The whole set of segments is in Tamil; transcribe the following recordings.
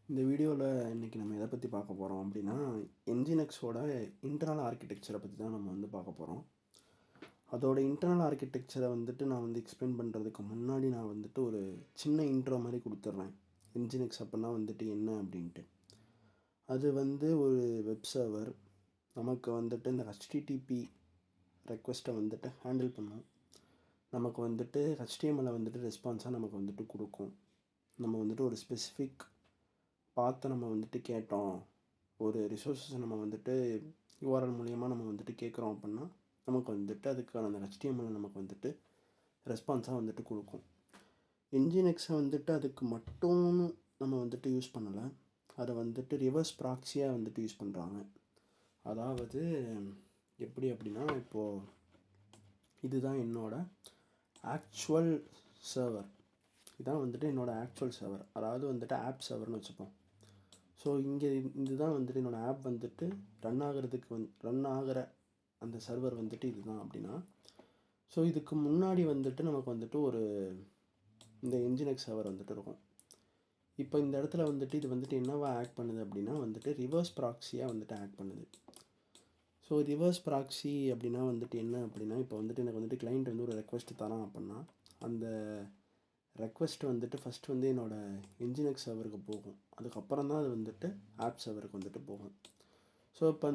இந்த வீடியோவில் இன்றைக்கி நம்ம எதை பற்றி பார்க்க போகிறோம் அப்படின்னா என்ஜினெக்ஸோட இன்டர்னல் ஆர்கிடெக்சரை பற்றி தான் நம்ம பார்க்க போகிறோம். அதோட இன்டர்னல் ஆர்கிடெக்சரை நான் எக்ஸ்பிளைன் பண்ணுறதுக்கு முன்னாடி நான் ஒரு சின்ன இன்ட்ரோ மாதிரி கொடுத்துட்றேன். என்ஜினெக்ஸ் அப்படின்னா என்ன அப்படின்ட்டு. அது ஒரு வெப் சர்வர். நமக்கு இந்த ஹெச்டிடிபி ரெக்வெஸ்ட்டை ஹேண்டில் பண்ணும். நமக்கு ஹெச்டிஎம்எல்லை ரெஸ்பான்ஸாக நமக்கு கொடுக்கும். நம்ம ஒரு ஸ்பெசிஃபிக் பார்த்து நம்ம கேட்டோம், ஒரு ரிசோர்ஸஸை நம்ம யூஆர்எல் மூலிமா நம்ம கேட்குறோம் அப்படின்னா நமக்கு அதுக்கான அந்த ஹெச்டிஎம்எல் நமக்கு ரெஸ்பான்ஸாக கொடுக்கும். என்ஜினெக்ஸை அதுக்கு மட்டும் நம்ம யூஸ் பண்ணலை. அதை ரிவர்ஸ் ப்ராக்ஸியாக யூஸ் பண்ணுறாங்க. அதாவது எப்படி அப்படின்னா, இப்போது இதுதான் என்னோடய ஆக்சுவல் சர்வர். இதான் என்னோடய ஆக்சுவல் சர்வர், அதாவது ஆப் சர்வர்னு வச்சுப்போம். ஸோ இங்கே இதுதான் என்னோடய ஆப் ரன் ஆகிறதுக்கு ரன் ஆகிற அந்த சர்வர் இதுதான் அப்படின்னா, ஸோ இதுக்கு முன்னாடி நமக்கு ஒரு இந்த என்ஜினெக்ஸ் சர்வர் இருக்கும். இப்போ இந்த இடத்துல இது என்னவா ஆக்ட் பண்ணுது அப்படின்னா ரிவர்ஸ் ப்ராக்ஸியாக ஆக்ட் பண்ணுது. ஸோ ரிவர்ஸ் ப்ராக்ஸி அப்படின்னா என்ன அப்படின்னா, இப்போ எனக்கு கிளைண்ட் ஒரு ரெக்வெஸ்ட் தரான் அப்படின்னா அந்த ரெக்வெஸ்ட் ஃபஸ்ட் என்னோடய என்ஜினெக்ஸ் சர்வருக்கு போகும். அதுக்கப்புறம் தான் அது ஆப் சர்வருக்கு போகும். ஸோ இப்போ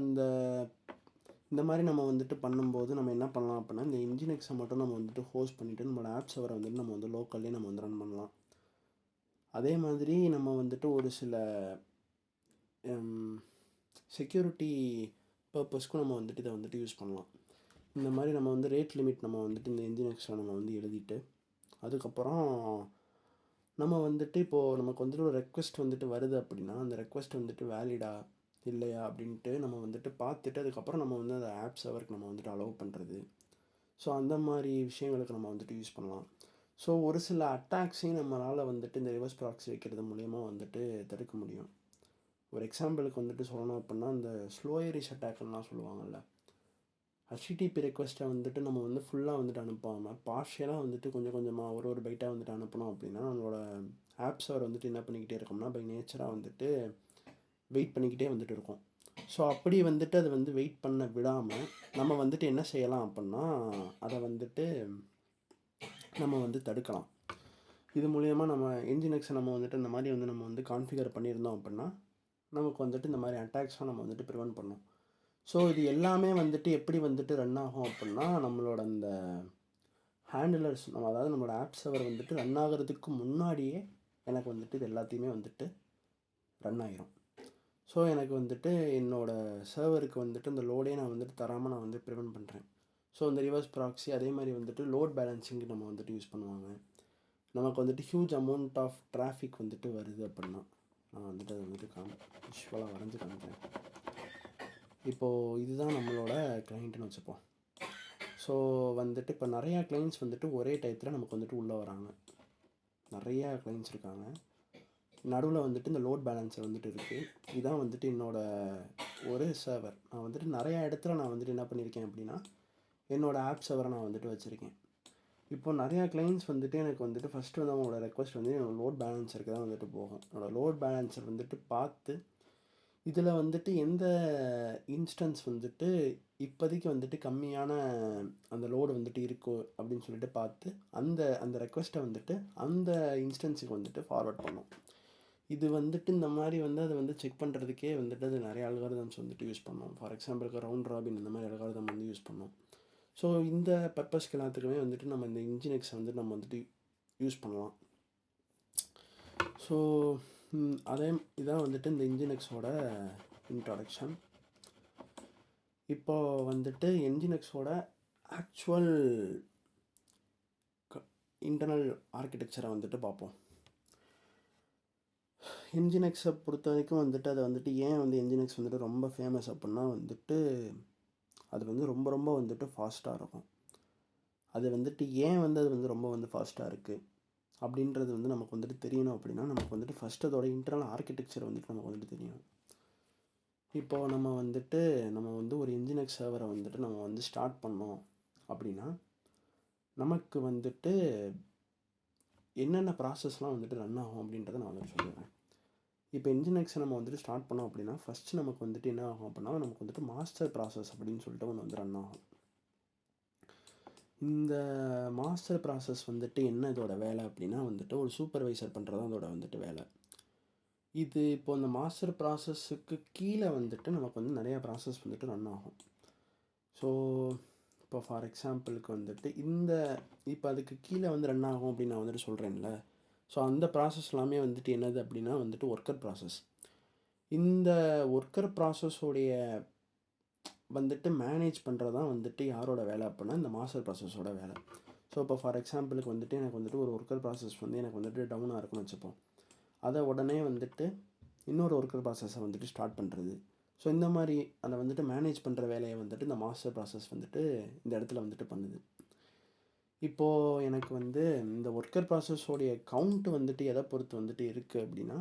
இந்த மாதிரி நம்ம பண்ணும்போது நம்ம என்ன பண்ணலாம் அப்படின்னா, இந்த என்ஜினெக்ஸை மட்டும் நம்ம ஹோஸ்ட் பண்ணிவிட்டு நம்மளோட ஆப் சர்வரை நம்ம லோக்கல்லே நம்ம ரன் பண்ணலாம். அதே மாதிரி நம்ம ஒரு சில செக்யூரிட்டி பர்பஸ்க்கும் நம்ம இதை யூஸ் பண்ணலாம். இந்த மாதிரி நம்ம ரேட் லிமிட் நம்ம இந்த என்ஜினெக்ஸில் நம்ம எழுதிட்டு அதுக்கப்புறம் நம்ம இப்போது நமக்கு ஒரு ரெக்வெஸ்ட் வருது அப்படின்னா அந்த ரெக்வெஸ்ட் வேலிடா இல்லையா அப்படின்ட்டு நம்ம பார்த்துட்டு அதுக்கப்புறம் நம்ம அந்த ஆப் சர்வருக்கு நம்ம அலோவ் பண்ணுறது. ஸோ அந்த மாதிரி விஷயங்களுக்கு நம்ம யூஸ் பண்ணலாம். ஸோ ஒரு சில அட்டாக்ஸையும் நம்மளால் இந்த ரிவர்ஸ் ப்ராக்ஸி வைக்கிறது மூலயமா தடுக்க முடியும். ஒரு எக்ஸாம்பிளுக்கு சொல்லணும் அப்படின்னா, இந்த ஸ்லோயரிஷ் அட்டாக்லாம் சொல்லுவாங்கள்ல. ஹெச்டிடிபி ரெக்வெஸ்ட்டை நம்ம ஃபுல்லாக அனுப்பாமல் பார்ஷியலாக கொஞ்சம் கொஞ்சமாக ஒரு பைட்டாக அனுப்பணும் அப்படின்னா, நம்மளோட ஆப் சர்வர் என்ன பண்ணிக்கிட்டே இருக்கோம்னா பை நேச்சராக வெயிட் பண்ணிக்கிட்டே இருக்கும். ஸோ அப்படி அது வெயிட் பண்ண விடாமல் நம்ம என்ன செய்யலாம் அப்படின்னா, அதை நம்ம தடுக்கலாம். இது மூலயமா நம்ம என்ஜினெக்ஸை நம்ம இந்த மாதிரி நம்ம கான்ஃபிகர் பண்ணியிருந்தோம் அப்படின்னா நமக்கு இந்த மாதிரி அட்டாக்ஸாக நம்ம ப்ரிவென்ட் பண்ணோம். ஸோ இது எல்லாமே எப்படி ரன் ஆகும் அப்படின்னா, நம்மளோட அந்த ஹேண்டிலர்ஸ் அதாவது நம்மளோட ஆப் சர்வர் ரன் ஆகிறதுக்கு முன்னாடியே எனக்கு இது எல்லாத்தையுமே ரன் ஆகிரும். ஸோ எனக்கு என்னோடய சர்வருக்கு இந்த லோடே நான் தராமல் நான் ப்ரிவென்ட் பண்ணுறேன். ஸோ இந்த ரிவர்ஸ் ப்ராக்ஸி அதே மாதிரி லோட் பேலன்சிங்கு நம்ம யூஸ் பண்ணுவாங்க. நமக்கு ஹியூஜ் அமௌண்ட் ஆஃப் டிராஃபிக் வருது அப்படின்னா நான் அதை விஷுவலாக வரைஞ்சி காமிக்கிறேன். இப்போது இதுதான் நம்மளோட கிளைண்ட்டுன்னு வச்சுப்போம். ஸோ இப்போ நிறையா கிளைண்ட்ஸ் ஒரே டயத்தில் நமக்கு உள்ளே வராங்க. நிறையா கிளைண்ட்ஸ் இருக்காங்க. நடுவில் இந்த லோட் பேலன்ஸர் இருக்குது. இதுதான் என்னோடய ஒரு சர்வர். நான் நிறையா இடத்துல நான் என்ன பண்ணியிருக்கேன் அப்படின்னா, என்னோடய ஆப் சர்வரை நான் வச்சுருக்கேன். இப்போ நிறையா கிளைண்ட்ஸ் எனக்கு ஃபஸ்ட்டு அவங்களோட ரெக்வெஸ்ட் என்னோடய லோட் பேலன்ஸருக்கு தான் போகும். என்னோடய லோட் பேலன்ஸர் பார்த்து இதில் எந்த இன்ஸ்டன்ஸ் இப்போதைக்கு கம்மியான அந்த லோடு இருக்கோ அப்படின்னு சொல்லிட்டு பார்த்து அந்த ரெக்வெஸ்ட்டை அந்த இன்ஸ்டன்ஸுக்கு ஃபார்வர்ட் பண்ணும். இது இந்த மாதிரி அதை செக் பண்ணுறதுக்கே அது நிறைய அல்காரிதம்ஸ் யூஸ் பண்ணோம். ஃபார் எக்ஸாம்பிளுக்கு ரவுண்ட் ராபின் இந்த மாதிரி அல்காரிதம் யூஸ் பண்ணோம். ஸோ இந்த பர்பஸ்க்கு எல்லாத்துக்குமே நம்ம இந்த என்ஜினெக்ஸை நம்ம யூஸ் பண்ணலாம். ஸோ இதான் இந்த என்ஜினெக்ஸோட இன்ட்ரோடக்ஷன். இப்போது என்ஜினெக்ஸோட ஆக்சுவல் இன்டர்னல் ஆர்கிடெக்சரை பார்ப்போம். என்ஜினெக்ஸை பொறுத்த வரைக்கும் அதை ஏன் என்ஜினெக்ஸ் ரொம்ப ஃபேமஸ் அப்படின்னா அது ரொம்ப ரொம்ப ஃபாஸ்ட்டாக இருக்கும். அது ஏன் அது ரொம்ப ஃபாஸ்ட்டாக இருக்குது அப்படின்றது நமக்கு தெரியணும் அப்படின்னா நமக்கு ஃபஸ்ட் அதோட இன்டர்னல் ஆர்கிடெக்சர் நமக்கு தெரியணும். இப்போது நம்ம ஒரு என்ஜினெக்ஸ் சர்வரை நம்ம ஸ்டார்ட் பண்ணோம் அப்படின்னா நமக்கு என்னென்ன ப்ராசஸ்லாம் ரன் ஆகும் அப்படின்றத நான் சொல்லுவேன். இப்போ என்ஜினிக்ஸை நம்ம வந்துட்டு ஸ்டார்ட் பண்ணோம் அப்படின்னா ஃபஸ்ட்டு நமக்கு வந்துட்டு என்ன ஆகும் அப்படின்னா நமக்கு வந்துட்டு மாஸ்டர் ப்ராசஸ் அப்படின்னு சொல்லிட்டு ஒன்று வந்து ரன் ஆகும். இந்த மாஸ்டர் ப்ராசஸ் வந்துட்டு என்ன இதோட வேலை அப்படின்னா வந்துட்டு ஒரு சூப்பர்வைசர் பண்ணுறது தான் அதோட வந்துட்டு வேலை. இது இப்போ இந்த மாஸ்டர் ப்ராசஸுக்கு கீழே வந்துட்டு நமக்கு வந்து நிறையா ப்ராசஸ் வந்துட்டு ரன் ஆகும். ஸோ இப்போ ஃபார் எக்ஸாம்பிளுக்கு வந்துட்டு இப்போ அதுக்கு கீழே வந்து ரன் ஆகும் அப்படின்னு நான் வந்துட்டு சொல்கிறேன்ல. ஸோ அந்த ப்ராசஸ் எல்லாமே வந்துட்டு என்னது அப்படின்னா வந்துட்டு ஒர்க்கர் ப்ராசஸ். இந்த ஒர்க்கர் ப்ராசஸோடைய வந்துட்டு மேனேஜ் பண்ணுறது தான் வந்துட்டு யாரோட வேலை அப்படின்னா இந்த மாஸ்டர் ப்ராசஸோட வேலை. ஸோ இப்போ ஃபார் எக்ஸாம்பிளுக்கு வந்துட்டு எனக்கு வந்துட்டு ஒரு ஒர்க்கர் ப்ராசஸ் வந்து எனக்கு வந்துட்டு டவுனாக இருக்குன்னு வச்சுப்போம். அதை உடனே வந்துட்டு இன்னொரு ஒர்க்கர் ப்ராசஸை வந்துட்டு ஸ்டார்ட் பண்ணுறது. ஸோ இந்த மாதிரி அதை வந்துட்டு மேனேஜ் பண்ணுற வேலையை வந்துட்டு இந்த மாஸ்டர் ப்ராசஸ் வந்துட்டு இந்த இடத்துல வந்துட்டு பண்ணுது. இப்போது எனக்கு வந்து இந்த ஒர்க்கர் ப்ராசஸோடைய கவுண்ட்டு வந்துட்டு எதை பொறுத்து வந்துட்டு இருக்குது அப்படின்னா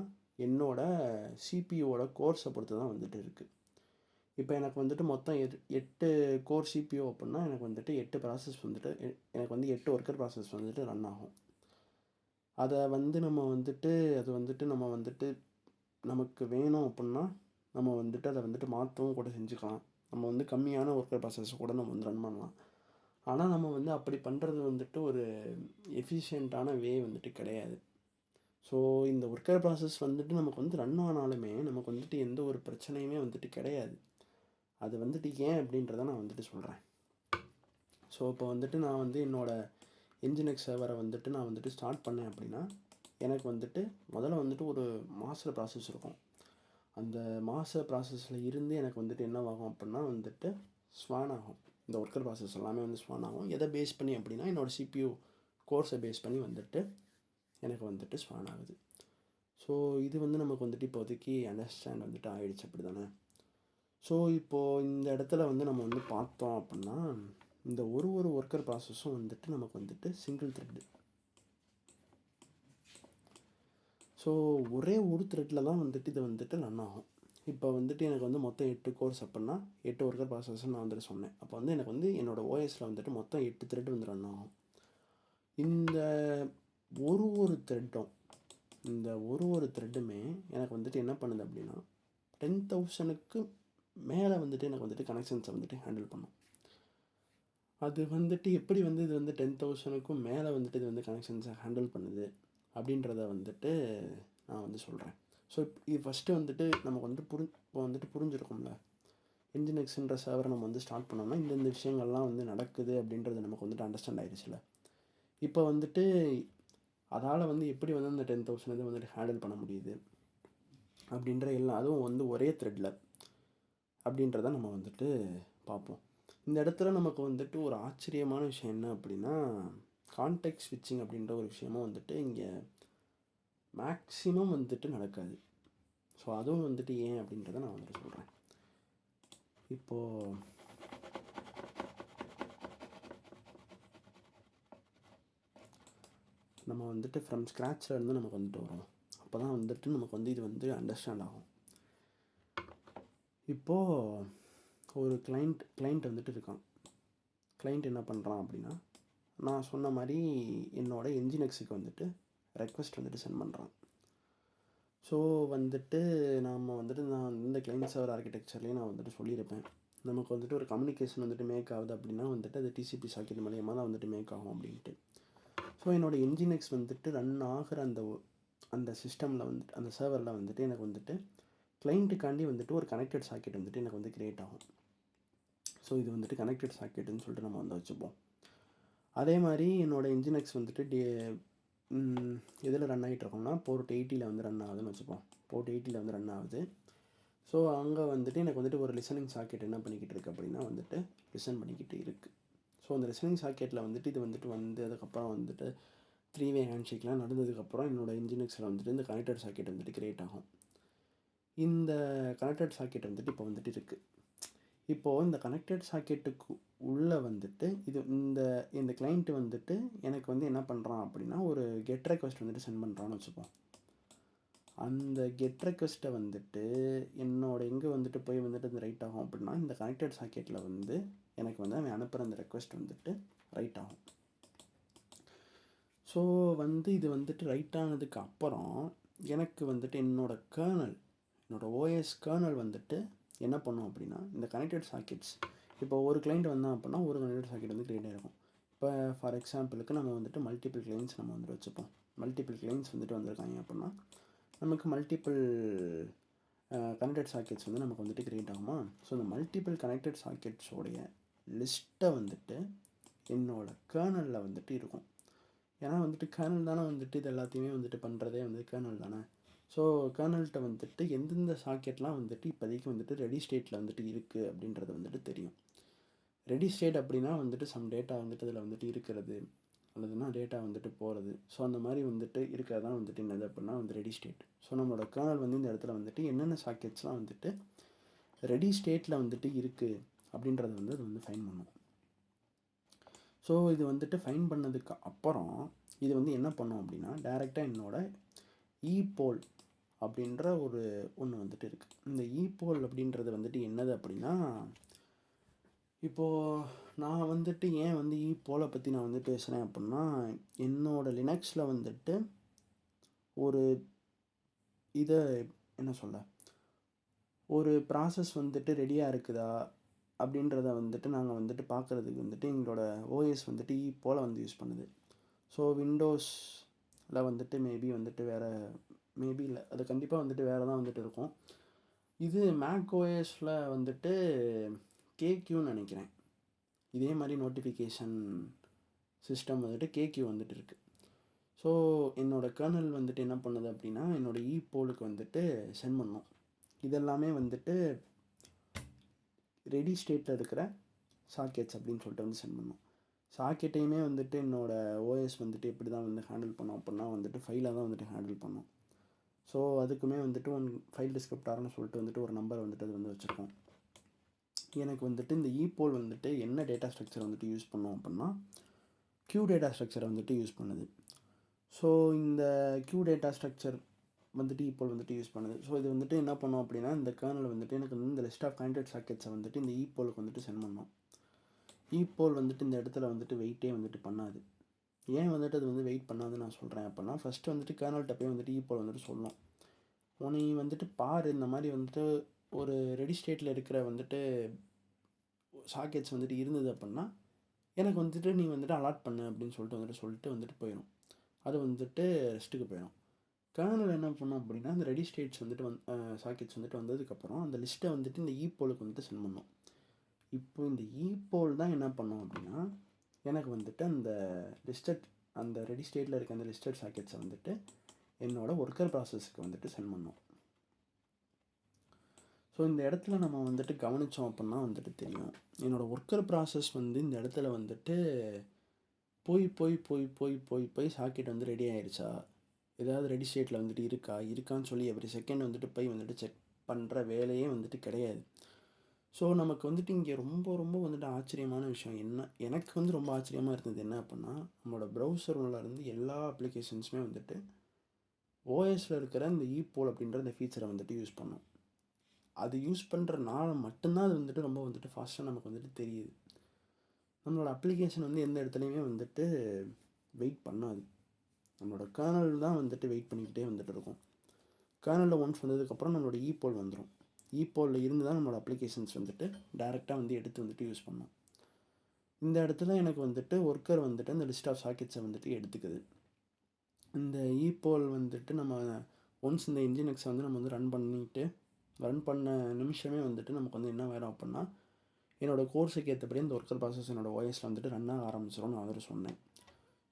என்னோடய சிபியூவோட கோர்ஸை பொறுத்து தான் வந்துட்டு இருக்குது. இப்போ எனக்கு வந்துட்டு மொத்தம் 8 கோர் சிபியூ அப்படின்னா எனக்கு வந்துட்டு 8 ப்ராசஸ் வந்துட்டு எனக்கு வந்து 8 ஒர்க்கர் ப்ராசஸ் வந்துட்டு ரன் ஆகும். அதை வந்து நம்ம வந்துட்டு நம்ம வந்துட்டு நமக்கு வேணும் அப்படின்னா நம்ம வந்துட்டு அதை வந்துட்டு மாற்றவும் கூட செஞ்சுக்கலாம். நம்ம வந்து கம்மியான ஒர்க்கர் ப்ராசஸ் கூட நம்ம வந்து ரன் பண்ணலாம். ஆனால் நம்ம வந்து அப்படி பண்ணுறது வந்துட்டு ஒரு எஃபிஷியண்ட்டான வே வந்துட்டு கிடையாது. ஸோ இந்த ஒர்க்கர் ப்ராசஸ் வந்துட்டு நமக்கு வந்து ரன் ஆனாலுமே நமக்கு வந்துட்டு எந்த ஒரு பிரச்சனையுமே வந்துட்டு கிடையாது. அது வந்துட்டு ஏன் அப்படின்றத நான் வந்துட்டு சொல்கிறேன். ஸோ இப்போ வந்துட்டு நான் வந்து என்னோடய என்ஜினிக்ஸ் சர்வரை வந்துட்டு நான் வந்துட்டு ஸ்டார்ட் பண்ணேன் அப்படின்னா எனக்கு வந்துட்டு முதல்ல வந்துட்டு ஒரு மாஸ்டர் ப்ராசஸ் இருக்கும். அந்த மாஸ்டர் ப்ராசஸில் இருந்து எனக்கு வந்துட்டு என்னவாகும் அப்படின்னா வந்துட்டு ஸ்வான் ஆகும். இந்த ஒர்க்கர் ப்ராசஸ் எல்லாமே வந்து ஸ்வான் ஆகும். எதை பேஸ் பண்ணி அப்படின்னா என்னோடய சிபியூ கோர்ஸை பேஸ் பண்ணி வந்துட்டு எனக்கு வந்துட்டு ஸ்வான் ஆகுது. ஸோ இது வந்து நமக்கு வந்துட்டு இப்போதைக்கு அண்டர்ஸ்டாண்ட் வந்துட்டு ஆகிடுச்சு அப்படி தானே. ஸோ இப்போது இந்த இடத்துல வந்து நம்ம வந்து பார்த்தோம் அப்படின்னா இந்த ஒரு ஒர்க்கர் ப்ராசஸும் வந்துட்டு நமக்கு வந்துட்டு சிங்கிள் த்ரெட்டு. ஸோ ஒரே ஒரு த்ரெட்டில் தான் வந்துட்டு இது வந்துட்டு ரன் ஆகும். இப்போ வந்துட்டு எனக்கு வந்து மொத்தம் 8 கோர்ஸ் அப்படின்னா 8 ஒர்க்கர் ப்ராசஸ்ன்னு நான் வந்துட்டு சொன்னேன். அப்போ வந்து எனக்கு வந்து என்னோடய ஓஎஸில் வந்துட்டு மொத்தம் 8 த்ரெட் வந்து ரன் ஆகும். இந்த ஒரு த்ரெட்டும் இந்த ஒரு த்ரெட்டுமே எனக்கு வந்துட்டு என்ன பண்ணுது அப்படின்னா 10,000க்கு மேலே வந்துட்டு எனக்கு வந்துட்டு கனெக்ஷன்ஸை வந்துட்டு ஹேண்டில் பண்ணும். அது வந்துட்டு எப்படி வந்து இது வந்து 10,000க்கும் மேலே வந்துட்டு இது வந்து கனெக்ஷன்ஸை ஹேண்டில் பண்ணுது அப்படின்றத வந்துட்டு நான் வந்து சொல்கிறேன். ஸோ இது ஃபஸ்ட்டு வந்துட்டு நமக்கு வந்துட்டு இப்போ வந்துட்டு புரிஞ்சிருக்கும்ல. என்ஜினிக்ஸ்ன்ற சர்வரை நம்ம வந்து ஸ்டார்ட் பண்ணோம்னா இந்த விஷயங்கள்லாம் வந்து நடக்குது அப்படின்றது நமக்கு வந்துட்டு அண்டர்ஸ்டாண்ட் ஆகிடுச்சுல. இப்போ வந்துட்டு அதால் வந்து எப்படி வந்து அந்த 10,000 இது வந்துட்டு ஹேண்டில் பண்ண முடியுது அப்படின்ற எல்லாம் அதுவும் வந்து ஒரே த்ரெட்டில் அப்படின்றத நம்ம வந்துட்டு பார்ப்போம். இந்த இடத்துல நமக்கு வந்துட்டு ஒரு ஆச்சரியமான விஷயம் என்ன அப்படின்னா கான்டெக்ட் ஸ்விட்சிங் அப்படின்ற ஒரு விஷயமும் வந்துட்டு இங்கே மேக்ஸிமம் வந்துட்டு நடக்காது. ஸோ அதுவும் வந்துட்டு ஏன் அப்படின்றத நான் வந்துட்டு சொல்கிறேன். இப்போது நம்ம வந்துட்டு ஃப்ரம் ஸ்க்ராட்சில் இருந்து நமக்கு வந்துட்டு வரும். அப்போ தான் வந்துட்டு நமக்கு வந்து இது வந்து அண்டர்ஸ்டாண்ட் ஆகும். இப்போது ஒரு கிளைண்ட் வந்துட்டு இருக்கான். கிளைண்ட் என்ன பண்ணுறான் அப்படின்னா நான் சொன்ன மாதிரி என்னோடய என்ஜினிக்ஸுக்கு வந்துட்டு ரெக்வெஸ்ட் வந்துட்டு சென்ட் பண்ணுறான். ஸோ வந்துட்டு நான் இந்த கிளைண்ட் சர்வர் ஆர்கிடெக்சர்லேயும் நான் வந்துட்டு சொல்லியிருப்பேன். நமக்கு வந்துட்டு ஒரு கம்யூனிகேஷன் வந்துட்டு மேக் ஆகுது அப்படின்னா வந்துட்டு அது டிசிபி சாக்கெட் மூலியமாக தான் வந்துட்டு மேக் ஆகும் அப்படின்ட்டு. ஸோ என்னோடய என்ஜினிக்ஸ் வந்துட்டு ரன் ஆகிற அந்த சிஸ்டமில் வந்துட்டு அந்த சர்வரில் வந்துட்டு எனக்கு வந்துட்டு கிளைண்ட்டுக்காண்டி வந்துட்டு ஒரு கனெக்டட் சாக்கெட் வந்துட்டு எனக்கு வந்து க்ரியேட் ஆகும். ஸோ இது வந்துட்டு கனெக்டட் சாக்கெட்டுன்னு சொல்லிட்டு நம்ம வந்து வச்சுப்போம். அதே மாதிரி என்னோடய என்ஜினிக்ஸ் வந்துட்டு எதில் ரன் ஆகிட்ருக்கோம்னா போர்ட் 80 வந்து ரன் ஆகுதுன்னு வச்சுப்போம். போர்ட் 80 வந்து ரன் ஆகுது. ஸோ அங்கே வந்துட்டு எனக்கு வந்துட்டு ஒரு லிசனிங் சாக்கெட் என்ன பண்ணிக்கிட்டு இருக்குது அப்படின்னா வந்துட்டு லிசன் பண்ணிக்கிட்டு இருக்குது. ஸோ அந்த லிசனிங் சாக்கெட்டில் வந்துட்டு இது வந்துட்டு அதுக்கப்புறம் வந்துட்டு 3-வே ஹேண்ட்ஷேக்லாம் நடந்ததுக்கப்புறம் என்னோடய என்ஜினிக்ஸில் வந்துட்டு இந்த கனெக்டட் சாக்கெட் வந்துட்டு க்ரியேட் ஆகும். இந்த கனெக்டட் சாக்கெட் வந்துட்டு இப்போ வந்துட்டு இருக்குது. இப்போது இந்த கனெக்டட் சாக்கெட்டுக்கு உள்ளே வந்துட்டு இந்த கிளைண்ட்டு வந்துட்டு எனக்கு வந்து என்ன பண்ணுறான் அப்படின்னா ஒரு கெட் ரெக்வெஸ்ட் வந்துட்டு சென்ட் பண்ணுறான்னு வச்சுப்போம். அந்த கெட் ரெக்வெஸ்ட்டை வந்துட்டு எங்கே வந்துட்டு போய் வந்துட்டு இந்த ரைட் ஆகும் அப்படின்னா இந்த கனெக்டட் சாக்கெட்டில் வந்து எனக்கு வந்து அவன் அனுப்புகிற அந்த ரெக்வெஸ்ட் வந்துட்டு ரைட் ஆகும். ஸோ வந்து இது வந்துட்டு ரைட் ஆனதுக்கு அப்புறம் எனக்கு வந்துட்டு என்னோடய ஓஎஸ் கர்னல் வந்துட்டு என்ன பண்ணும் அப்படின்னா, இந்த கனெக்டட் சாக்கெட்ஸ் இப்போ ஒரு கிளைண்ட் வந்தான் அப்படின்னா ஒரு கனெக்டட் சாக்கெட் வந்து கிரியேட் ஆகிருக்கும். இப்போ ஃபார் எக்ஸாம்பிளுக்கு நம்ம வந்துட்டு மல்டிபிள் கிளைண்ட்ஸ் நம்ம வந்துட்டு வச்சுப்போம். மல்டிபிள் கிளைண்ட்ஸ் வந்துட்டு வந்திருக்காங்க அப்படின்னா நமக்கு மல்டிபிள் கனெக்டட் சாக்கெட்ஸ் வந்து நமக்கு வந்துட்டு கிரியேட் ஆகுமா. ஸோ இந்த மல்டிபிள் கனெக்டட் சாக்கெட்ஸோடைய லிஸ்ட்டை வந்துட்டு என்னோடய கர்னலில் வந்துட்டு இருக்கும். ஏன்னா வந்துட்டு கர்னல் தானே வந்துட்டு இது எல்லாத்தையுமே வந்துட்டு பண்ணுறதே வந்து கர்னல் தானே. ஸோ கர்னல்கிட்ட வந்துட்டு எந்தெந்த சாக்கெட்லாம் வந்துட்டு இப்போதைக்கு வந்துட்டு ரெடி ஸ்டேட்டில் வந்துட்டு இருக்குது அப்படின்றது வந்துட்டு தெரியும். ரெடி ஸ்டேட் அப்படின்னா வந்துட்டு சம் டேட்டா வந்துட்டு அதில் வந்துட்டு இருக்கிறது அல்லதுனா டேட்டா வந்துட்டு போகிறது. ஸோ அந்த மாதிரி வந்துட்டு இருக்கிறதான் வந்துட்டு என்னது அப்படின்னா வந்து ரெடி ஸ்டேட். ஸோ நம்மளோட கர்னல் வந்து இந்த இடத்துல வந்துட்டு என்னென்ன சாக்கெட்ஸ்லாம் வந்துட்டு ரெடி ஸ்டேட்டில் வந்துட்டு இருக்குது அப்படின்றத வந்து அது வந்து ஃபைன் பண்ணும். ஸோ இது வந்துட்டு ஃபைன் பண்ணதுக்கு அப்புறம் இது வந்து என்ன பண்ணும் அப்படின்னா டைரெக்டாக என்னோடய ஈபோல் அப்படின்ற ஒன்று வந்துட்டு இருக்குது. இந்த ஈபோல் அப்படின்றது வந்துட்டு என்னது அப்படின்னா, இப்போது நான் வந்துட்டு ஏன் வந்து ஈபோலை பற்றி நான் வந்து பேசுகிறேன் அப்படின்னா, என்னோடய லினக்ஸில் வந்துட்டு ஒரு இதை என்ன சொல்ல, ஒரு ப்ராசஸ் வந்துட்டு ரெடியாக இருக்குதா அப்படின்றத வந்துட்டு நாங்கள் வந்துட்டு பார்க்குறதுக்கு வந்துட்டு எங்களோட ஓஎஸ் வந்துட்டு ஈபோலை வந்து யூஸ் பண்ணுது. ஸோ விண்டோஸில் வந்துட்டு மேபி வந்துட்டு வேறு மேபி இல்லை, அது கண்டிப்பாக வந்துட்டு வேறு தான் வந்துட்டு இருக்கும். இது மேக் ஓஎஸில் வந்துட்டு கேக்யூன்னு நினைக்கிறேன். இதே மாதிரி நோட்டிஃபிகேஷன் சிஸ்டம் வந்துட்டு கேக்யூ வந்துட்டு இருக்குது. ஸோ என்னோடய கர்னல் வந்துட்டு என்ன பண்ணுது அப்படின்னா என்னோடய ஈபோலுக்கு வந்துட்டு சென்ட் பண்ணும். இதெல்லாமே வந்துட்டு ரெடி ஸ்டேட்டில் இருக்கிற சாக்கெட்ஸ் அப்படின்னு சொல்லிட்டு வந்து சென்ட் பண்ணும். சாக்கெட்டையுமே வந்துட்டு என்னோடய ஓஎஸ் வந்துட்டு எப்படி தான் வந்து ஹேண்டில் பண்ணோம் அப்படின்னா வந்துட்டு ஃபைலாக தான் வந்துட்டு ஹேண்டில் பண்ணும். ஸோ அதுக்குமே வந்துட்டு ஃபைல் டிஸ்கிரிப்டார்னு சொல்லிட்டு வந்துட்டு ஒரு நம்பர் வந்துட்டு அது வந்து வச்சுருக்கோம். எனக்கு வந்துட்டு இந்த ஈபோல் வந்துட்டு என்ன டேட்டா ஸ்ட்ரக்சர் வந்துட்டு யூஸ் பண்ணோம் அப்படின்னா க்யூ டேட்டா ஸ்ட்ரக்சரை வந்துட்டு யூஸ் பண்ணுது. ஸோ இந்த க்யூ டேட்டா ஸ்ட்ரக்சர் வந்துட்டு ஈபோல் வந்துட்டு யூஸ் பண்ணுது. ஸோ இது வந்துட்டு என்ன பண்ணோம் அப்படின்னா இந்த கர்னல் வந்துட்டு எனக்கு வந்து இந்த லிஸ்ட் ஆஃப் கனெக்டட் சாக்கெட்ஸை வந்துட்டு இந்த ஈபோலுக்கு வந்துட்டு சென்ட் பண்ணோம். ஈபோல் வந்துட்டு இந்த இடத்துல வந்துட்டு வெயிட்டே வந்துட்டு பண்ணாது. ஏன் வந்துட்டு அது வந்து வெயிட் பண்ணாதுன்னு நான் சொல்கிறேன் அப்படின்னா, ஃபஸ்ட்டு வந்துட்டு கர்னல்கிட்ட போய் வந்துட்டு ஈபோல் வந்துட்டு சொல்லணும், உன்னை வந்துட்டு பாரு இந்த மாதிரி வந்துட்டு ஒரு ரெடி ஸ்டேட்டில் இருக்கிற வந்துட்டு சாக்கெட்ஸ் வந்துட்டு இருந்தது அப்படின்னா எனக்கு வந்துட்டு நீ வந்துட்டு அலாட் பண்ணு அப்படின்னு சொல்லிட்டு வந்துட்டு போயிடும். அது வந்துட்டு ரெஸ்ட்டுக்கு போயிடும். கர்னல் என்ன பண்ணும் அப்படின்னா அந்த ரெடி ஸ்டேட்ஸ் வந்துட்டு சாக்கெட்ஸ் வந்துட்டு வந்ததுக்கப்புறம் அந்த லிஸ்ட்டை வந்துட்டு இந்த ஈபோலுக்கு வந்துட்டு சென்ட் பண்ணும். இப்போ இந்த ஈபோல் தான் என்ன பண்ணும் அப்படின்னா எனக்கு வந்துட்டு அந்த ரெடி ஸ்டேட்டில் இருக்க அந்த லிஸ்டட் சாக்கெட்ஸை வந்துட்டு என்னோடய ஒர்க்கர் ப்ராசஸ்க்கு வந்துட்டு சென்ட் பண்ணோம். ஸோ இந்த இடத்துல நம்ம வந்துட்டு கவனித்தோம் அப்படின்னா வந்துட்டு தெரியும், என்னோடய ஒர்க்கர் ப்ராசஸ் வந்து இந்த இடத்துல வந்துட்டு போய் சாக்கெட் வந்து ரெடி ஆகிடுச்சா, ஏதாவது ரெடி ஸ்டேட்டில் வந்துட்டு இருக்கான்னு சொல்லி எவ்ரி செகண்ட் வந்துட்டு போய் வந்துட்டு செக் பண்ணுற வேலையே வந்துட்டு கிடையாது. ஸோ நமக்கு வந்துட்டு இங்கே ரொம்ப ரொம்ப வந்துட்டு ஆச்சரியமான விஷயம் எனக்கு வந்து ரொம்ப ஆச்சரியமாக இருந்தது என்ன அப்படின்னா, நம்மளோட ப்ரௌசர் உள்ளேருந்து எல்லா அப்ளிகேஷன்ஸுமே வந்துட்டு ஓஎஸில் இருக்கிற இந்த ஈபோல் அப்படின்ற இந்த ஃபீச்சரை வந்துட்டு யூஸ் பண்ணோம். அது யூஸ் பண்ணுறனால மட்டும்தான் அது வந்துட்டு ரொம்ப வந்துட்டு ஃபாஸ்ட்டாக நமக்கு வந்துட்டு தெரியுது. நம்மளோட அப்ளிகேஷன் வந்து எந்த இடத்துலையுமே வந்துட்டு வெயிட் பண்ணாது. நம்மளோட கர்னல் தான் வந்துட்டு வெயிட் பண்ணிக்கிட்டே வந்துட்டு இருக்கும். கர்னலில் ஒன்ஸ் வந்ததுக்கப்புறம் நம்மளோட ஈபோல் வந்துடும். ஈபோலில் இருந்து தான் நம்மளோட அப்ளிகேஷன்ஸ் வந்துட்டு டேரெக்டாக வந்து எடுத்து வந்துட்டு யூஸ் பண்ணோம். இந்த இடத்துல எனக்கு வந்துட்டு ஒர்க்கர் வந்துட்டு அந்த லிஸ்ட் ஆஃப் சாக்கெட்ஸை வந்துட்டு எடுத்துக்குது. இந்த ஈபோல் வந்துட்டு நம்ம ஒன்ஸ் இந்த என்ஜினிக்ஸை வந்து நம்ம வந்து ரன் பண்ண நிமிஷமே வந்துட்டு நமக்கு வந்து என்ன வேணும் அப்படின்னா என்னோடய கோர்ஸுக்கு ஏற்றபடி அந்த ஒர்க்கர் ப்ராசஸ் என்னோடய ஓஎஸில் வந்துட்டு ரன் ஆக ஆரம்பிச்சிடும் நான் வந்துட்டு சொன்னேன்.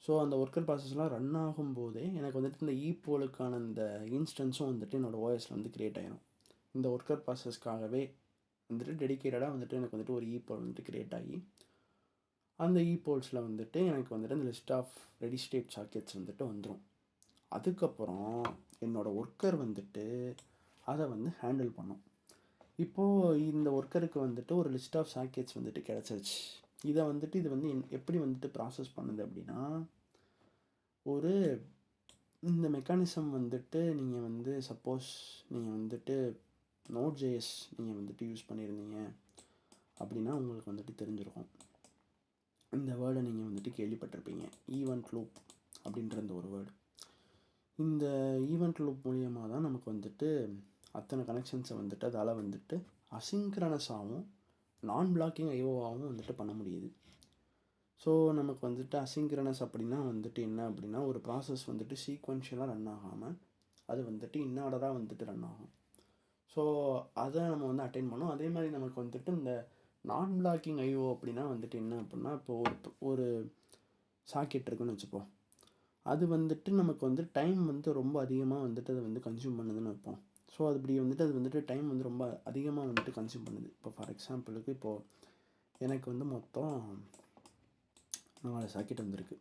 ஸோ அந்த ஒர்க்கர் ப்ராசஸ்லாம் ரன் ஆகும்போதே எனக்கு வந்துட்டு இந்த ஈபோலுக்கான இந்த இன்ஸ்டன்ஸும் வந்துட்டு என்னோடய ஓஎஸில் வந்து க்ரியேட் ஆகிடும். இந்த ஒர்க்கர் ப்ராசஸ்க்காகவே வந்துட்டு டெடிக்கேட்டடாக வந்துட்டு எனக்கு வந்துட்டு ஒரு ஈபோல் வந்துட்டு க்ரியேட் ஆகி அந்த ஈபோல்ஸில் வந்துட்டு எனக்கு வந்துட்டு அந்த list of ready state sockets வந்துட்டு வந்துடும். அதுக்கப்புறம் என்னோடய ஒர்க்கர் வந்துட்டு அதை வந்து ஹேண்டில் பண்ணும். இப்போது இந்த ஒர்க்கருக்கு வந்துட்டு ஒரு லிஸ்ட் ஆஃப் சாக்கெட்ஸ் வந்துட்டு கிடச்சிருச்சு. இது வந்து எப்படி வந்துட்டு ப்ராசஸ் பண்ணுது அப்படின்னா, இந்த மெக்கானிசம் வந்துட்டு நீங்கள் வந்து சப்போஸ் நீங்கள் வந்துட்டு Node.js நீங்கள் வந்துட்டு யூஸ் பண்ணியிருந்தீங்க அப்படின்னா உங்களுக்கு வந்துட்டு தெரிஞ்சிருக்கும். இந்த வேர்டை நீங்கள் வந்துட்டு கேள்விப்பட்டிருப்பீங்க, ஈவெண்ட் லூப் அப்படின்ற இந்த ஒரு வேர்டு. இந்த ஈவெண்ட் லூப் மூலியமா தான் நமக்கு வந்துட்டு அத்தனை கனெக்ஷன்ஸை வந்துட்டு அதால் வந்துட்டு அசிங்க்ரனஸாகவும் நான் பிளாக்கிங் ஐஓவாகவும் வந்துட்டு பண்ண முடியுது. ஸோ நமக்கு வந்துட்டு அசிங்க்ரனஸ் அப்படின்னா வந்துட்டு என்ன அப்படின்னா, ஒரு ப்ராசஸ் வந்துட்டு சீக்வென்ஷியலாக ரன் ஆகாமல் அது வந்துட்டு இன்னார்டராக வந்துட்டு ரன் ஆகும். ஸோ அதை நம்ம வந்து அட்டைன் பண்ணோம். அதே மாதிரி நமக்கு வந்துட்டு இந்த நான் பிளாக்கிங் ஐஓ அப்படின்னா வந்துட்டு என்ன அப்படின்னா, இப்போது ஒரு சாக்கெட் இருக்குன்னு வச்சுப்போம். அது வந்துட்டு நமக்கு வந்து டைம் வந்து ரொம்ப அதிகமாக வந்துட்டு அதை வந்து கன்சியூம் பண்ணுதுன்னு வைப்போம். ஸோ அது இப்படி வந்துட்டு அது வந்துட்டு டைம் வந்து ரொம்ப அதிகமாக வந்துட்டு கன்சியூம் பண்ணுது. இப்போ ஃபார் எக்ஸாம்பிளுக்கு இப்போது எனக்கு வந்து மொத்தம் 4 சாக்கெட் வந்திருக்கு.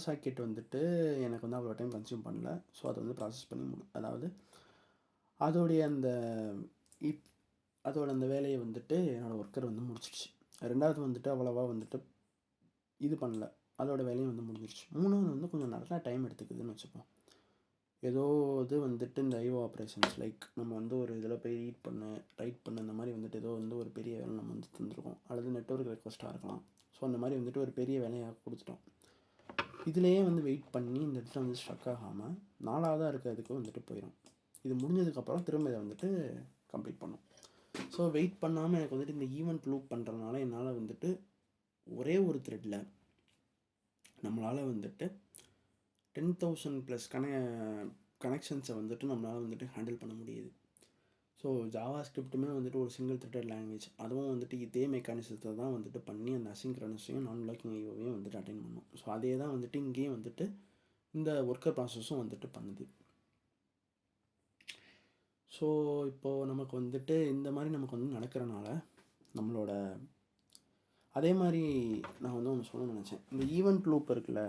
சாக்கெட் வந்துட்டு எனக்கு வந்து அவ்வளோ டைம் கன்சியூம் பண்ணல. ஸோ அதை வந்து ப்ராசஸ் பண்ணி அதாவது அதோடைய அந்த அதோட அந்த வேலையை வந்துட்டு என்னோடய ஒர்க்கர் வந்து முடிச்சிடுச்சு. 2வது வந்துட்டு அவ்வளோவா வந்துட்டு இது பண்ணல, அதோட வேலையும் வந்து முடிஞ்சிருச்சு. 3வது வந்து கொஞ்சம் நல்லா டைம் எடுத்துக்குதுன்னு வச்சுப்போம். ஏதோ இது வந்துட்டு இந்த ஐஓ ஆப்ரேஷன்ஸ் லைக் நம்ம வந்து ஒரு இதில் போய் ரைட் பண்ணு இந்த மாதிரி வந்துட்டு ஏதோ வந்து ஒரு பெரிய வேலை நம்ம வந்து தந்துருக்கோம், அல்லது நெட்வொர்க் ரெக்வஸ்ட்டாக இருக்கலாம். ஸோ அந்த மாதிரி வந்துட்டு ஒரு பெரிய வேலையாக கொடுத்துட்டோம். இதுலேயே வந்து வெயிட் பண்ணி இந்த இடத்துல வந்து ஸ்ட்ரக் ஆகாமல் 4வதாக இருக்கிறதுக்கு வந்துட்டு போயிடும். இது முடிஞ்சதுக்கப்புறம் திரும்ப இதை வந்துட்டு கம்ப்ளீட் பண்ணும். ஸோ வெயிட் பண்ணாமல் எனக்கு வந்துட்டு இந்த ஈவெண்ட் லூப் பண்ணுறதுனால என்னால் வந்துட்டு ஒரே ஒரு த்ரெட்டில் நம்மளால் வந்துட்டு 10,000+ கனெக்ஷன்ஸை வந்துட்டு நம்மளால் வந்துட்டு ஹேண்டில் பண்ண முடியுது. ஸோ ஜாவா ஸ்கிரிப்ட்டுமே வந்துட்டு ஒரு சிங்கிள் த்ரெட்டட் லாங்குவேஜ். அதுவும் வந்துட்டு இதே மெக்கானிசத்தை தான் வந்துட்டு பண்ணி அந்த அசிங்க்ரனஸையும் நான் பிளாக்கிங் ஐஓவையும் வந்துட்டு அட்டைன் பண்ணும். ஸோ அதே தான் வந்துட்டு இங்கேயும் வந்துட்டு இந்த ஒர்க்கர் ப்ராசஸும் வந்துட்டு பண்ணுது. ஸோ இப்போது நமக்கு வந்துட்டு இந்த மாதிரி நமக்கு வந்து நடக்கிறனால நம்மளோட அதே மாதிரி நான் வந்து ஒன்று சொல்லணும்னு நினச்சேன். இந்த ஈவெண்ட் லூப் இருக்குல்ல,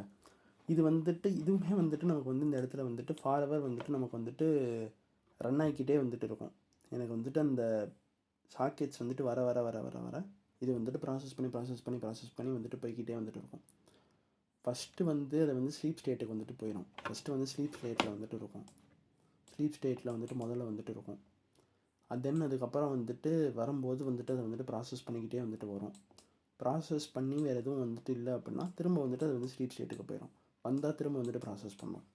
இது வந்துட்டு இதுவுமே வந்துட்டு நமக்கு வந்து இந்த இடத்துல வந்துட்டு ஃபார்எவர் வந்துட்டு நமக்கு வந்துட்டு ரன் ஆகிக்கிட்டே வந்துட்டு இருக்கும். எனக்கு வந்துட்டு அந்த சாக்கெட்ஸ் வந்துட்டு வர வர வர வர வர இது வந்துட்டு ப்ராசஸ் பண்ணி வந்துட்டு போய்கிட்டே வந்துட்டு இருக்கும். ஃபஸ்ட்டு வந்து அதை வந்து ஸ்லீப் ஸ்டேட்டுக்கு வந்துட்டு போயிடும். ஃபஸ்ட்டு வந்து ஸ்லீப் ஸ்டேட்டில் வந்துட்டு இருக்கும். ஸ்லீப் ஸ்டேட்டில் வந்துட்டு முதல்ல வந்துட்டு இருக்கும். தென் அதுக்கப்புறம் வந்துட்டு வரும்போது வந்துட்டு அதை வந்துட்டு ப்ராசஸ் பண்ணிக்கிட்டே வந்துட்டு வரும். ப்ராசஸ் பண்ணி வேறு எதுவும் வந்துட்டு இல்லை அப்படின்னா திரும்ப வந்துட்டு அது வந்து ஸ்லீப் ஸ்டேட்டுக்கு போயிடும். வந்தால் திரும்ப வந்துட்டு ப்ராசஸ் பண்ணும்.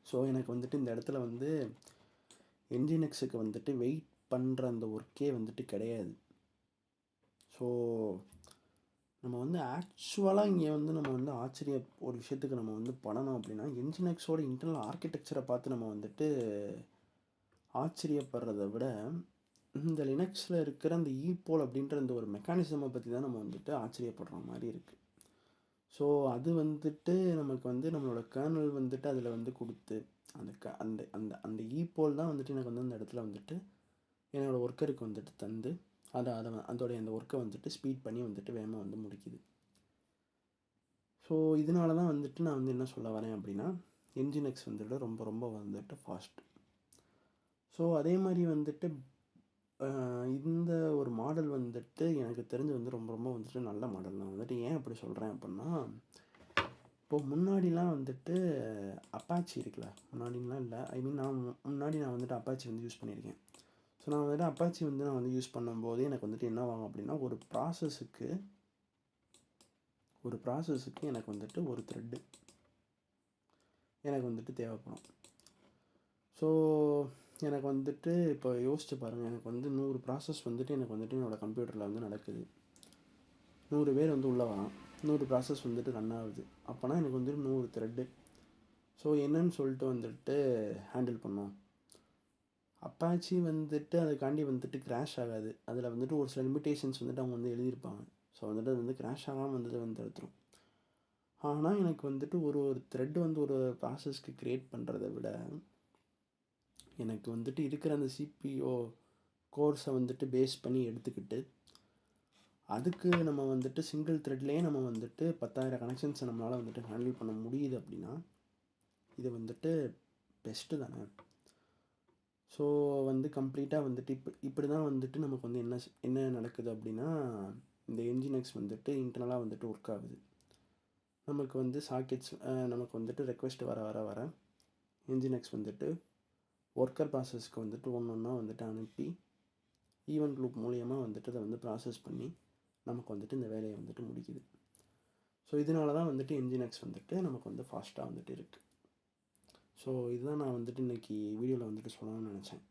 ஸோ எனக்கு வந்துட்டு இந்த இடத்துல வந்து என்ஜினிக்ஸுக்கு வந்துட்டு வெயிட் பண்ணுற அந்த ஒர்க்கே வந்துட்டு கிடையாது. ஸோ நம்ம வந்து ஆக்சுவலாக இங்கே வந்து நம்ம வந்து ஒரு விஷயத்துக்கு நம்ம வந்து பண்ணணும் அப்படின்னா என்ஜினிக்ஸோட இன்டர்னல் ஆர்கிடெக்சரை பார்த்து நம்ம வந்துட்டு ஆச்சரியப்படுறதை விட இந்த லினக்ஸில் இருக்கிற அந்த ஈப்போல் அப்படின்ற அந்த ஒரு மெக்கானிசமை பற்றி தான் நம்ம வந்துட்டு ஆச்சரியப்படுற மாதிரி இருக்குது. ஸோ அது வந்துட்டு நமக்கு வந்து நம்மளோட கர்னல் வந்துட்டு அதில் வந்து கொடுத்து அந்த அந்த அந்த ஈப்போல் தான் வந்துட்டு எனக்கு வந்து அந்த இடத்துல வந்துட்டு என்னோடய ஒர்க்கருக்கு வந்துட்டு தந்து அதோடைய அந்த ஒர்க்கை வந்துட்டு ஸ்பீட் பண்ணி வந்துட்டு வேகமாக வந்து முடிக்குது. ஸோ இதனால தான் வந்துட்டு நான் வந்து என்ன சொல்ல வரேன் அப்படின்னா என்ஜினிக்ஸ் வந்துட்டு ரொம்ப ரொம்ப வந்துட்டு ஃபாஸ்ட். ஸோ அதே மாதிரி வந்துட்டு இந்த ஒரு மாடல் வந்துட்டு எனக்கு தெரிஞ்சு வந்து ரொம்ப ரொம்ப வந்துட்டு நல்ல மாடல். நான் வந்துட்டு ஏன் அப்படி சொல்கிறேன் அப்படின்னா, இப்போது முன்னாடிலாம் வந்துட்டு அப்பாச்சி இருக்குல்ல, முன்னாடிலாம் இல்லை, முன்னாடி நான் வந்துட்டு அப்பாச்சி வந்து யூஸ் பண்ணியிருக்கேன். ஸோ நான் வந்துட்டு அப்பாச்சி வந்து நான் வந்து யூஸ் பண்ணும்போது எனக்கு வந்துட்டு என்ன ஆகும் அப்படின்னா, ஒரு ப்ராசஸுக்கு எனக்கு வந்துட்டு ஒரு த்ரெட்டு எனக்கு வந்துட்டு தேவைப்படும். ஸோ எனக்கு வந்துட்டு இப்போ யோசிச்சு பாருங்கள், எனக்கு வந்து 100 ப்ராசஸ் வந்துட்டு எனக்கு வந்துட்டு என்னோடய கம்ப்யூட்டரில் வந்து நடக்குது. 100 பேர் வந்து உள்ளே வரான், 100 ப்ராசஸ் வந்துட்டு ரன் ஆகுது. அப்போனா எனக்கு வந்துட்டு 100 த்ரெட்டு. ஸோ என்னன்னு சொல்லிட்டு வந்துட்டு ஹேண்டில் பண்ணோம். அப்பாச்சி வந்துட்டு அதுக்காண்டி வந்துட்டு கிராஷ் ஆகாது. அதில் வந்துட்டு ஒரு சில லிமிட்டேஷன்ஸ் வந்துட்டு அவங்க வந்து எழுதியிருப்பாங்க. ஸோ வந்துட்டு அது வந்து கிராஷ் ஆகாமல் வந்துட்டு வந்து எடுத்துரும். ஆனால் எனக்கு வந்துட்டு ஒரு த்ரெட் வந்து ஒரு ப்ராசஸ்க்கு க்ரியேட் பண்ணுறதை விட எனக்கு வந்துட்டு இருக்கிற அந்த சிபிஓ கோர்ஸை வந்துட்டு பேஸ் பண்ணி எடுத்துக்கிட்டு அதுக்கு நம்ம வந்துட்டு சிங்கிள் த்ரெட்லேயே நம்ம வந்துட்டு 10,000 கனெக்ஷன்ஸை நம்மளால் வந்துட்டு ஹேண்டில் பண்ண முடியுது அப்படின்னா இது வந்துட்டு பெஸ்ட்டு தானே. ஸோ வந்து கம்ப்ளீட்டாக வந்துட்டு இப்படி தான் வந்துட்டு நமக்கு வந்து என்ன நடக்குது அப்படின்னா, இந்த என்ஜினிக்ஸ் வந்துட்டு இன்டர்னலாக வந்துட்டு ஒர்க் ஆகுது. நமக்கு வந்து சாக்கெட்ஸ் நமக்கு வந்துட்டு ரெக்வெஸ்ட் வர வர வர என்ஜினிக்ஸ் வந்துட்டு ஒர்க்கர் ப்ராசஸ்க்கு வந்துட்டு ஒன்றா வந்துட்டு அனுப்பி ஈவெண்ட் லூப் மூலியமாக வந்துட்டு அதை வந்து ப்ராசஸ் பண்ணி நமக்கு வந்துட்டு இந்த வேலையை வந்துட்டு முடிக்குது. ஸோ இதனால தான் வந்துட்டு என்ஜினிக்ஸ் வந்துட்டு நமக்கு வந்து ஃபாஸ்ட்டாக வந்துட்டு இருக்குது. ஸோ இதுதான் நான் வந்துட்டு இன்றைக்கி வீடியோவில் வந்துட்டு சொல்லணும்னு நினச்சேன்.